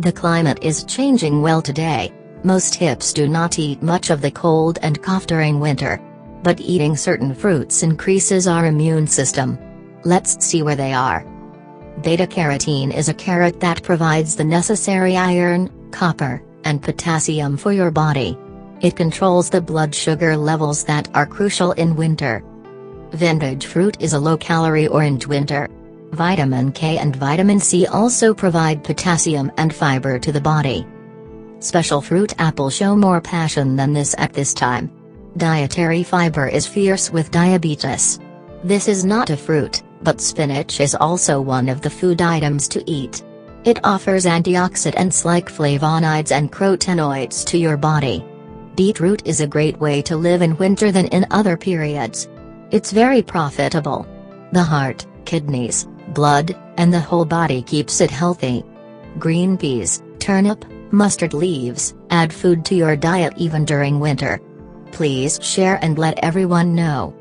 The climate is changing well today. Most hips do not eat much of the cold and cough during winter. But eating certain fruits increases our immune system. Let's see where they are. Beta-carotene is a carrot that provides the necessary iron, copper, and potassium for your body. It controls the blood sugar levels that are crucial in winter. Vintage fruit is a low-calorie orange winter. Vitamin K and vitamin C also provide potassium and fiber to the body. Special fruit apple show more passion than this at this time. Dietary fiber is fierce with diabetes. This is not a fruit, but spinach is also one of the food items to eat. It offers antioxidants like flavonoids and carotenoids to your body. Beetroot is a great way to live in winter than in other periods. It's very profitable. The heart, kidneys, blood, and the whole body keeps it healthy. Green peas, turnip, mustard leaves, add food to your diet even during winter. Please share and let everyone know.